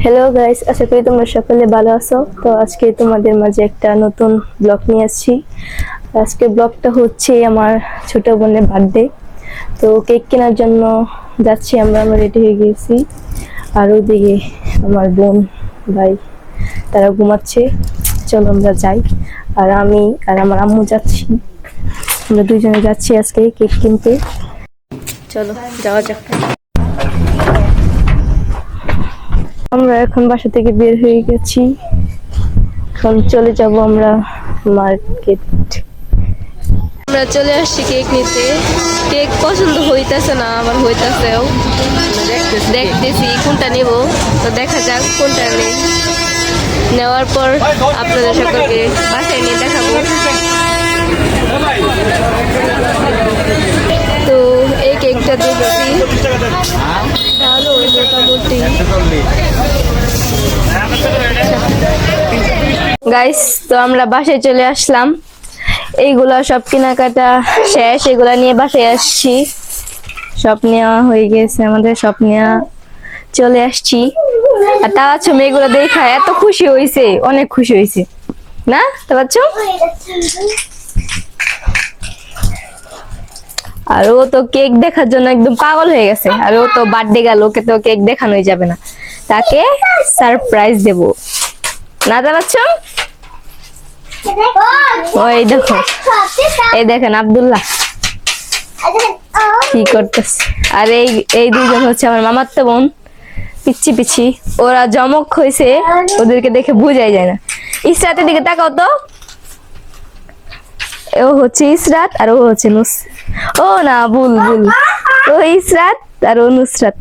Hello guys, আশা করি তোমরা সকলে ভালো আছো। তো আজকে তোমাদের মাঝে একটা নতুন ব্লগ নিয়ে আসছি। আজকে ব্লগটা হচ্ছে আমার ছোট বোনের বার্থডে। তো কেক কেনার জন্য যাচ্ছি আমরা রেডি হয়ে গেছি। আর ওদিকে আমার বোন ভাই তারা ঘুমাচ্ছে। চলো আমরা যাই। আর আমি আর আমার আম্মু যাচ্ছি, আমরা দুইজনে যাচ্ছি আজকে কেক কিনতে। চলো যাওয়া যাক। আমরা এখন বাসা থেকে বের হয়ে গেছি, এখন চলে যাব আমরা মার্কেট। আমরা চলে আসছি কেক নিতে। কেক পছন্দ হইতাছে না, আবার হইতাছেও, দেখতেছি কোনটা নেব। তো দেখা যাক কোনটা নেই। নেওয়ার পর আপনাদের সকলকে বাসায় নিয়ে দেখাবো। তো এই কেকটা দেখছি ভালো, মোটামুটি। গাইস, তো আমরা বাসায় চলে আসলাম। এইগুলা সব কেনাকাটা শেষ, এগুলা নিয়ে বাসায় আসছি। সব নেওয়া হয়ে গেছে, আমাদের সব নেওয়া চলে আসছি। আর তা বাচ্চা মেয়েগুলো দেখা এত খুশি হয়েছে, অনেক খুশি হয়েছে না তা বাচ্চা। আর ও তো কেক দেখার জন্য একদম পাগল হয়ে গেছে। আর ও তো বার্থডে গেল, ওকে তো কেক দেখানোই যাবে না, তাকে সারপ্রাইজ দেব না তা বাচ্চা। ওই দেখো, এই দেখেন আব্দুল্লাহ কি করতেছে। আর এই দুজন হচ্ছে আমার মামাতো বোন, পিচ্ছি পিচ্ছি। ওরা জমক হয়েছে, ওদেরকে দেখে বুঝাই যায় না। ইসরাতের দিকে তাকাও তো, ও হচ্ছে ইসরাত আর ও হচ্ছে ও না, ভুল, ও ইসরাত আর ও নুসরাত।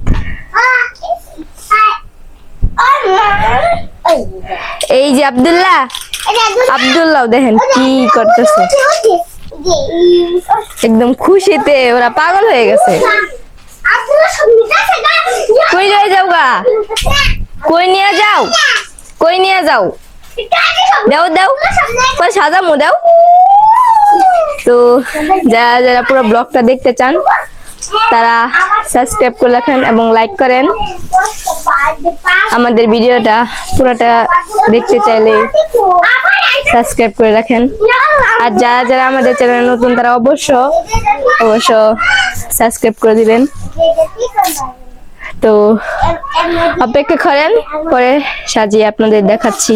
এই যে আব্দুল্লাহ দেখেন কি করতেছে, একদম খুশিতে ওরা পাগল হয়ে গেছে। কই যাও গা, কই নিয়ে যাও, দাও সাজামো দাও। তো যারা পুরো ব্লগটা দেখতে চান তারা সাবস্ক্রাইব করে রাখেন এবং লাইক করেন। আমাদের ভিডিওটা পুরোটা দেখতে চাইলে সাবস্ক্রাইব করে রাখেন। আর যারা আমাদের চ্যানেলে নতুন তারা অবশ্য সাবস্ক্রাইব করে দিবেন। তো অপেক্ষা করেন, পরে সাজিয়ে আপনাদের দেখাচ্ছি।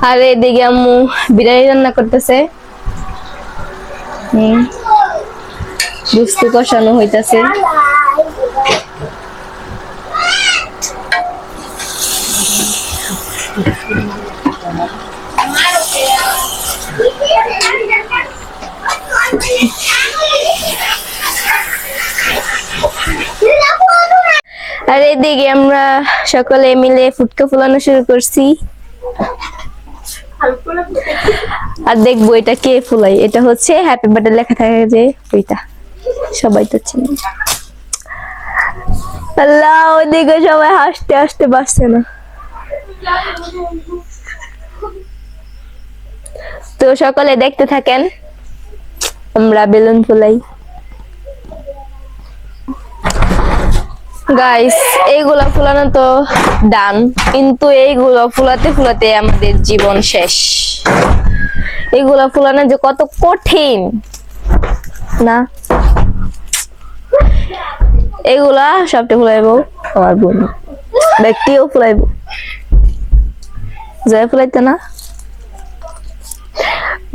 আর এদিকে আম্মু বিরিয়ানি রান্না করতেছে, গুস্ত কষানো হইতাছে। আর এদিকে আমরা সকলে মিলে ফুটকা ফুলানো শুরু করছি। আর দেখবো এটা কে ফুলাই। এটা হচ্ছে হ্যাপি বার্থডে লেখা থাকে যে ওইটা, সবাই তো চিনি। আল্লাহ, ওইদিকে সবাই হাসতে হাসতে বাসছে না। তো সকলে দেখতে থাকেন, আমরা বেলুন ফুলাই। গাইস, এইগুলা ফুলানো তো ডান, কিন্তু এইগুলো ফুলাতে আমাদের জীবন শেষ। এইগুলা ফুলানো যে কত কঠিন না। এগুলা সবটা ফুলাইবো আমার বোন, ব্যক্তিও ফুলাইবো, জয় ফুলাইতে না।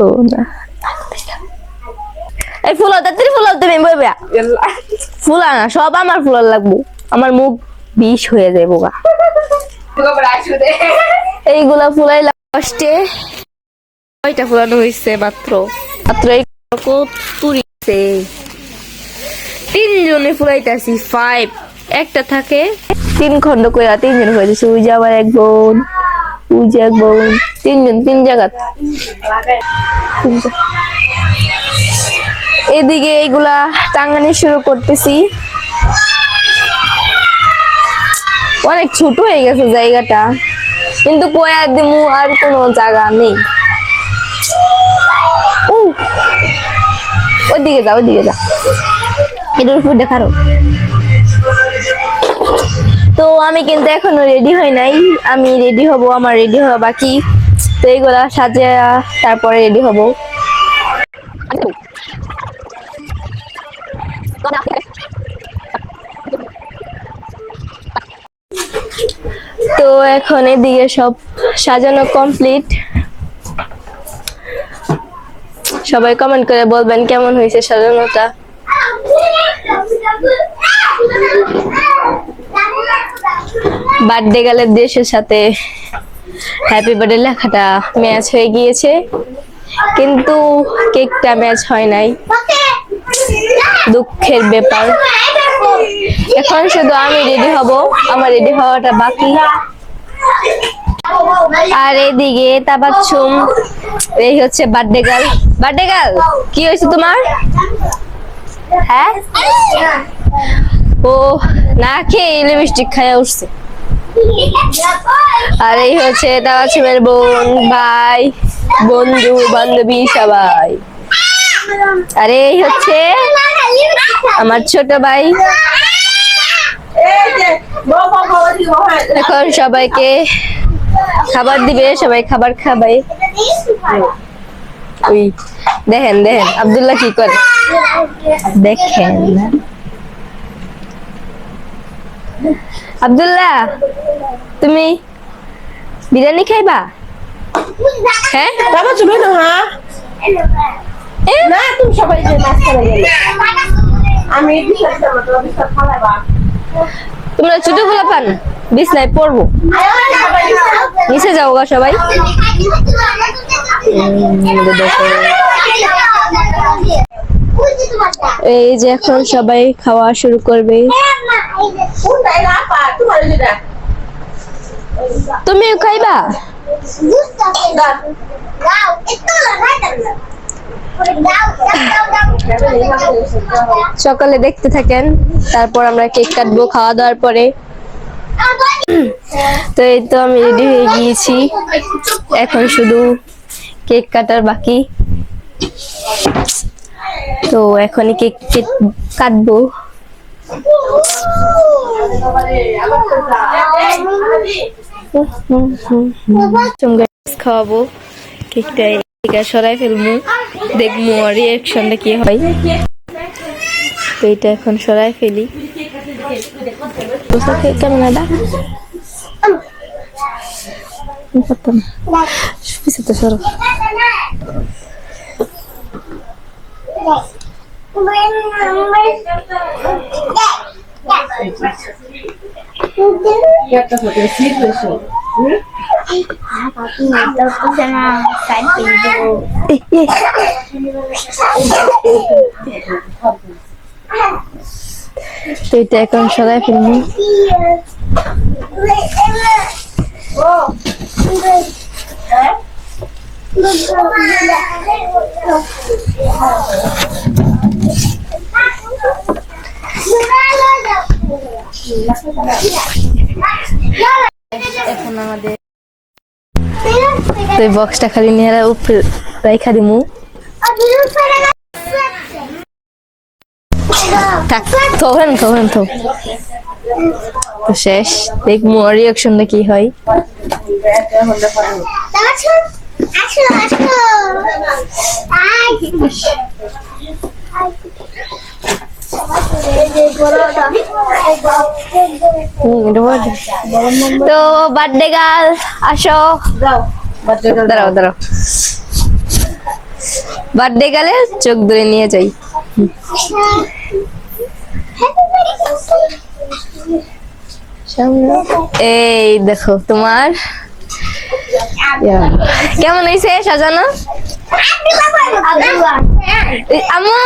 ও না, এই ফুলাও তাড়াতাড়ি ফুলাও, তুমি বলবে ফুলা না, সব আমার ফুলার লাগবো, আমার মুখ বিষ হয়ে যায় বোকা। এইগুলা ফুলাই লাস্টে কয়টা ফুলানো হয়েছে মাত্র এই তুরিছে। 3 জনে ফুলাইতেছি, 5 একটা থাকে 3 খন্ড করে 3 জন হয়েছে। ওই যে আবার এক বোন, ওই যে এক বোন, 3 জন 3 জায়গা। এদিকে এইগুলা টাঙ্গানি শুরু করতেছি। অনেক ছোট হয়ে গেছে জায়গাটা, কিন্তু পয়া দিমু আর কোনো জায়গা নেই। ওইদিকে যা, এটার উপর দেখারো। তো তো আমি কিন্তু এখনো রেডি হই নাই, আমি রেডি হব, আমার রেডি হওয়া বাকি। তো এইগুলা সাজিয়ে তারপরে রেডি হব। তো এখন এদিকে সব সাজানো কমপ্লিট। সবাই কমেন্ট করে বলবেন কেমন হয়েছে সাজানোটা। বার্থডে গার্লের দেশের সাথে হ্যাপি বার্থডে লেখাটা ম্যাচ হয়ে গিয়েছে, কিন্তু কেকটা ম্যাচ হয় নাই, দুঃখের ব্যাপার। এখন শুধু আমি রেডি হব, আমার রেডি হওয়াটা বাকি। আর এদিকে তাবাচ্ছুম, এই হচ্ছে বার্থডে গার্ল। বার্থডে গার্ল, কি হয়েছে তোমার? হ্যাঁ, ও না খেয়ে লিপস্টিক খাইয়া উঠছে। আর এই হচ্ছে তাবাচ্ছুমের বোন, ভাই, বন্ধু বান্ধবী সবাই। আর এই হচ্ছে আমার ছোট ভাই। এখন সবাইকে খাবার দিবে, সবাই খাবার খাবে। ওই দেখেন দেখেন আব্দুল্লাহ কি করে, দেখেন না আব্দুল্লাহ, তুমি বিরিয়ানি খাইবা? হ্যাঁ বাবা চুবে না। হ্যাঁ না, তুমি সবাই যে মাছ খেলে গেলে আমি বিশ্বাস করব, তো বিশ্বাস খালাবা। তোমরা ছোট গুলা পান বিছনায় পড়বো, নিচে যাও গা সবাই। এই যে এখন সবাই খাওয়া শুরু করবে। তুমিও খাইবা? সকালে দেখতে থাকেন, তারপর আমরা কেক কাটবো খাওয়া দাওয়ার পরে। তো এই তো আমি রেডি হয়ে গিয়েছি, এখন শুধু কেক কাটার বাকি। তো এখনই কেক কাটবো। খাওয়াবো, কেকটা সরাই ফেলবো, দেখবো আর রিয়াকশনটা কি হয়। তো এটা এখন সরাই ফেলি। কেমন এটা তো সরো। তো এটা এখন সরাই ফেলবো। এখন আমাদের তো বক্সটা খালি নিয়ে উপরে রাইখা দিমু। তো শেষ, দেখবো রিয়াকশনটা কি হয়। তো বার্থডে গার্ল আসো, দাঁড়াও দাঁড়াও, বার্থডে গার্লে চোখ ধরে নিয়ে যাই। এই দেখো তোমার কেমন হয়েছে সাজানো? আম্মু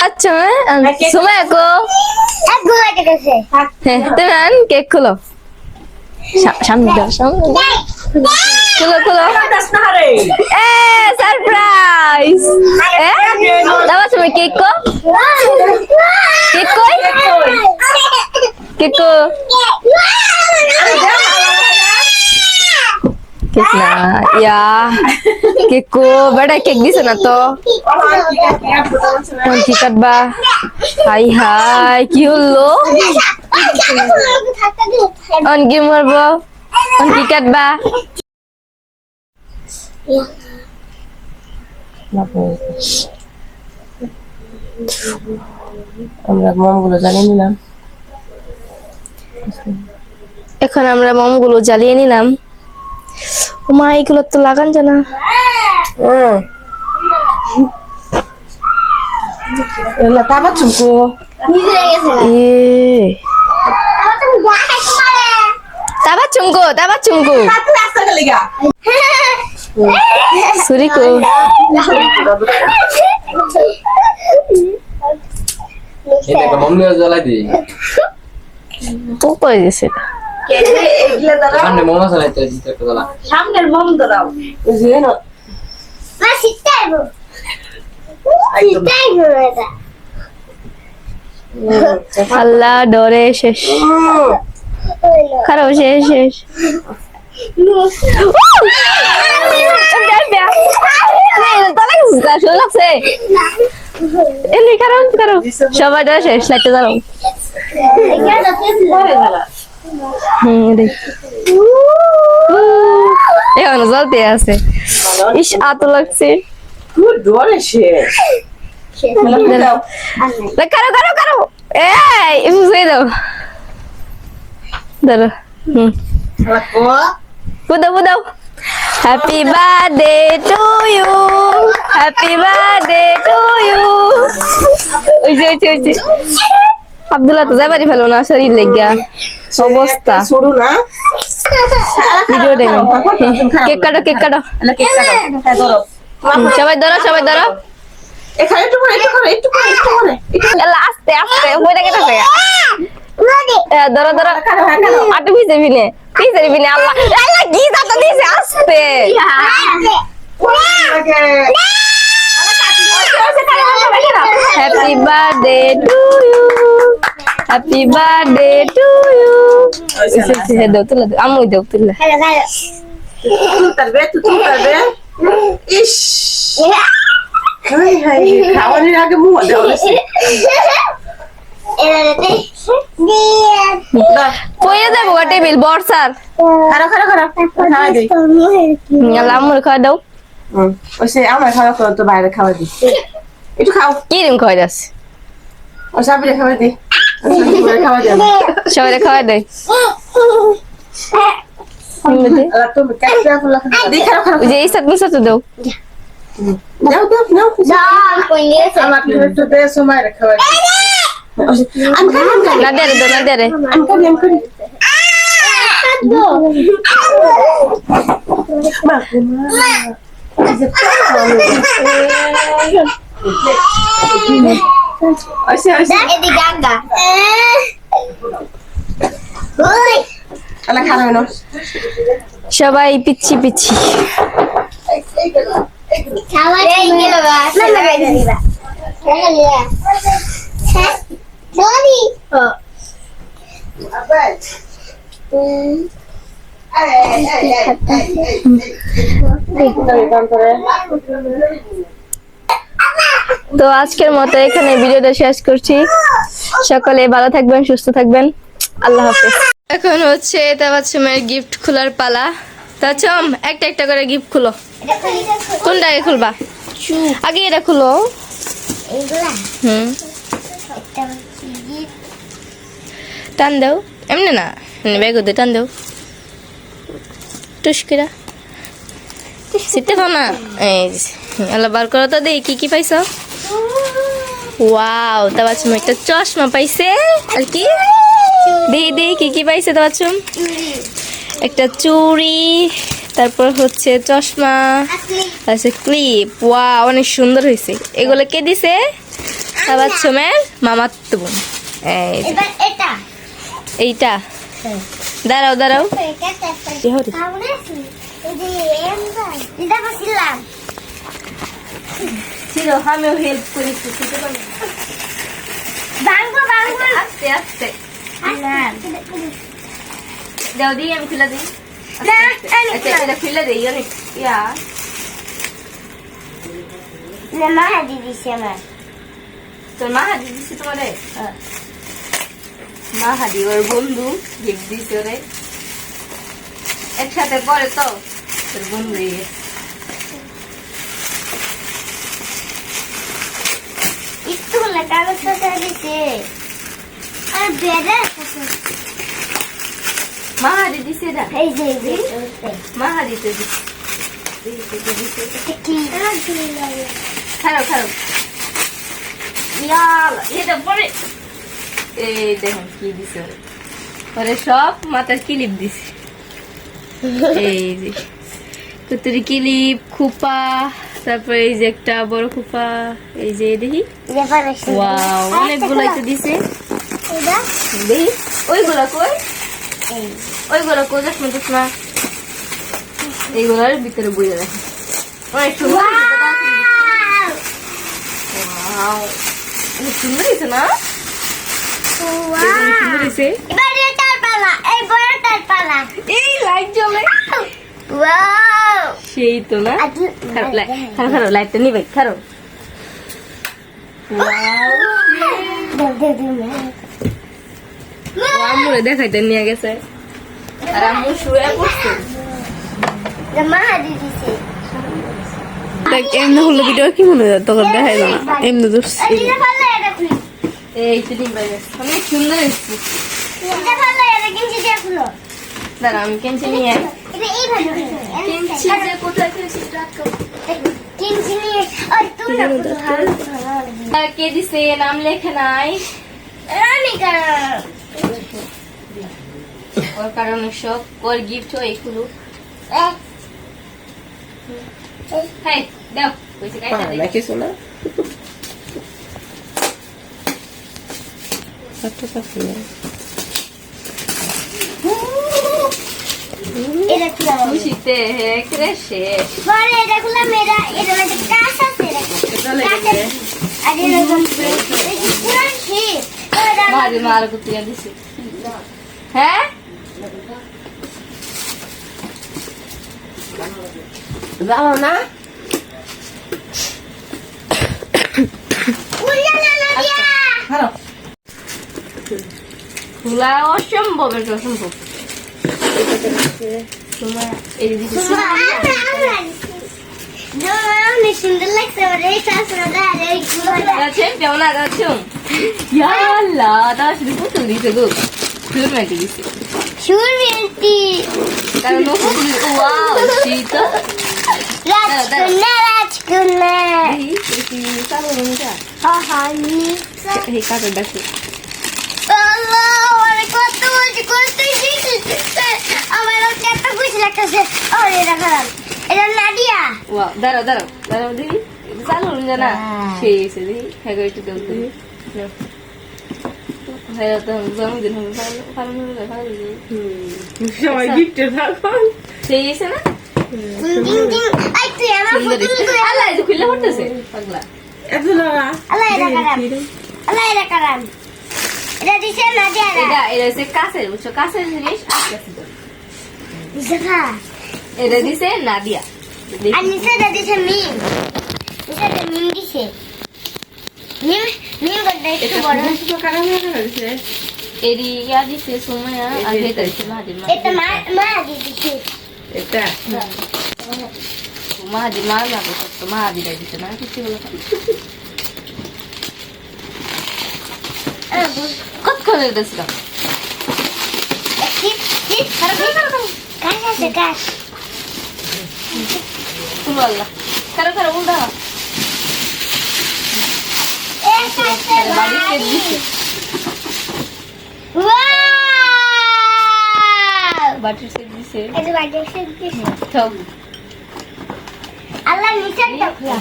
আচ্ছা, সময় তুমি কেক খুলো, সামনে দাও, সামনে খুলো খুলো। সারপ্রাইজ! দাও তুমি কেক কো, কেক কই, কেক কো, কেক না ইয়া কেক কো বেটা কেক দিছে না তো কি কাটবা হাই হাই কি হলো অন কি মারবো অন কি কাটবা আমরা মমগুলো জানিয়ে নিলাম। এখন আমরা মোমগুলো জ্বালিয়ে নিলাম মা এগুলো তো লাগান জানা এগুলো তাবা চুমকো তাবা চুমকো সুরি কো এটা একটা মম নিয়ে জ্বালাই দি তো কই দিছে সামনে মম আছে না দিতে একটা জ্বালা সামনের মম দাও যে না আল্লাহ ডরে শেষ খারাপ শেষ শেষ সবাই ডরে শেষ লাগতে দাঁড়াও এখন জ্বলতে আছে ইস আত লাগছে ডরে শেষ কারো কারো কারো এই বুঝে দাও দাঁড়া বুদাও বুদাও happy birthday to you happy birthday to you ওই যে আব্দুল্লাহ তো যাবারই ফেলো না শরীর লেগা অবস্থা শুরু না ভিডিও দেখো কেক কাটো কেক কাটো কেক কাটো সবাই ধরো সবাই ধরো এখানে একটু করে এলা আস্তে আস্তে বইটা কেটেছে ধরো ধরো আটু পিছে ভিনে আল্লাহ আল্লাহ কি দাতা দিছে আস্তে happy birthday to you happy birthday to you দাও তুলে দাও আমু দাও তুলে তুই তারবে ইস হাই হাই খাওয়ানোর আগে মুখ দেওয়া কইয়া যাবো টেবিল বর্ষার খাওয়া দিই আম্মুর খাওয়া দাও ওই সে আমার খাওয়া করো তো বাইরে খাওয়া দিই একটু খাও কি রকম খাওয়া যাচ্ছে ও সাবিরে খাওয়া দিই খাওয়া দিই সবাই খাওয়া দেয় তুমি কাটতে ফুলা দিই খাও ওই যে এই সাথে মিশা তো দাও নাও আমার একটু দে সময় খাওয়া দিই আমি খাই না দে রে না দে রে আমি করি সবাই পিচ্ছি পিচ্ছি তো আজকের মতো এখানে ভিডিওটা শেষ করছি সকলে ভালো থাকবেন সুস্থ থাকবেন আল্লাহ হাফেজ এখন হচ্ছে তাবাচ্চুমের গিফট খোলার পালা তাবাচ্চুম একটা একটা করে গিফট খুলো কোনটা আগে খুলবা আগে এটা খুলো টান দাও এমনি না ব্যাগ দে টান দাও টুসকিরা সিটে দাও না এই আল্লাহ বার করো তো দেই কি কি পাইছো ওয়াও তাবাচ্চুম একটা চশমা পাইছে আর কি দেই কি কি পাইছে তাবাচ্চুম একটা চুড়ি তারপর হচ্ছে চশমা আছে ক্লিপ ওয়াও অনেক সুন্দর হয়েছে এগুলো কে দিছে তাবাচ্চুমের মামাতো বোন এইটা দাঁড়াও দাঁড়াও আমিও হেল্প করেছি আস্তে আস্তে দাও দিই আমি খুলে দিই খুলে দিই অনেক ইয়া মা হাদি দিছে আমার তোর মা হাদি দিচ্ছে তোমারে মা হাদি ওর বন্ধু গিফট দিছে ওরে একসাথে পরে তো তোর বন্ধু স্কুলে কাগজ পত্র দিছে আর বেড়া মা হাদি দিছে না এই যে মা হাদি তো দিছে কি খারাপ খারাপ ইয়ালা এটা পরে এই দেখুন কি দিছে ওরে ওরে সব মাথার ক্লিপ দিছে এই যে কুতুরি ক্লিপ খোপা তারপরে এই যে একটা বড় খোপা এই যে দেখি ওয়াও অনেকগুলাই তো দিছে দেখি ওইগুলা কই ওইগুলা কই দেখুন না এইগুলার ভিতরে বইয়ে রাখি অনেক সুন্দর ওয়াও অনেক সুন্দর হয়েছে না সুন্দর হয়েছে এই লাইট জ্বলে সেই তো না খারাপ খারাপ লাইটটা নিবে খারাপ আম্মুরে দেখাইতে নিয়ে গেছে আর আম্মু শুয়ে পড়ছে এমনি হলো ভিডিও কি মনে হয় তখন দেখাই না এমনি ধরছি এই তো নিবে গেছে অনেক সুন্দর হয়েছে দাঁড়া আমি কেঞ্চি নিয়ে কেঞ্চি যে কোথায় কেঞ্চি কে দিছে নাম লেখে নাই ওর কারণে সব ওর গিফট এইগুলো হ্যাঁ দাও কইছে কাইটা দে রাখিস না আচ্ছা কাছে খুশিতে ক্রেশে মার কুতিয়া দিছে হ্যাঁ যাও না খোলা অসম্ভব এটা অসম্ভব তোমার এই দিকে সুন্দর লাগছে কেমন আগাচ্ছ ইয়াল্লা তা শুধু পুতুল দিছে গো শুরু মেটে দিছে সুরভি কারণ ওয়াও শীত রাজকুন্না এই কাটা দেখো ওয়াও দাঁড়াও দাঁড়াও দাঁড়াও দেখি চালু জানা সেই এসে দেখি হ্যাঁ একটু দেব দেখি হ্যাঁ তো জন্মদিন হবে ভালো সবাই গিফট থাকো সেই এসে না আল্লাহ এই খুলে পড়তেছে পাগলা এত লাগা এটা হচ্ছে কাছের বুঝছো কাছের জিনিস আস্তে এটা দিছে নাদিয়া এরিয়া দিছে সোমায়া আর এটা দিছে এটা মাহাদি মা না তো মাহাদিরা দিছে না কিছু বলো কতক্ষণ দিয়েছিলাম তুলো আল্লাহ কারো কারো উল্টা বাড়ি কেট দিছে বাটির সেট দিছে থাক আল্লাহ নিচেরটা খোলা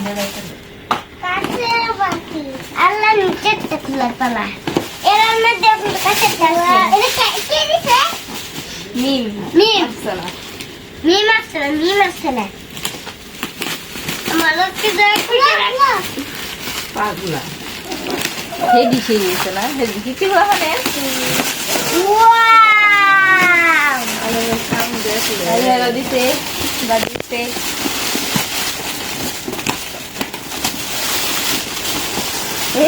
আল্লাহ নিচেরটা খোলা পালা এর মধ্যে কাছেরটা এটা কে দিছে মিম মিম আফসানা মিম আসছে না আমার লোককে দেখ না পাগলা হেডি সেই দিছে না হেডি কি কি মানে ওয়াও আল্লাহ দিছে বাড়ি দিছে সুন্দর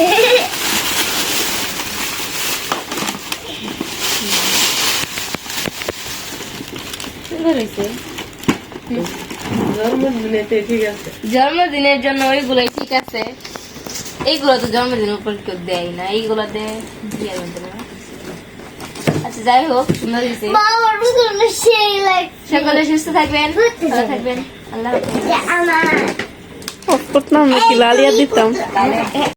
হয়েছে। জন্মদিনেতে ঠিক আছে। জন্মদিনের জন্য ওইগুলোই ঠিক আছে, এইগুলো তো জন্মদিনের উপর কেউ দেয় না, এইগুলো দেয় বিয়ের মধ্যে না। আচ্ছা যাই হোক, সুন্দর হয়েছে। বাবার ভিতরে সেই লাগে সকলে সুস্থ থাকবেন, ভালো থাকবেন, আল্লাহ হাফেজ। আমার অফ করতাম নাকি লালিয়া দিতাম।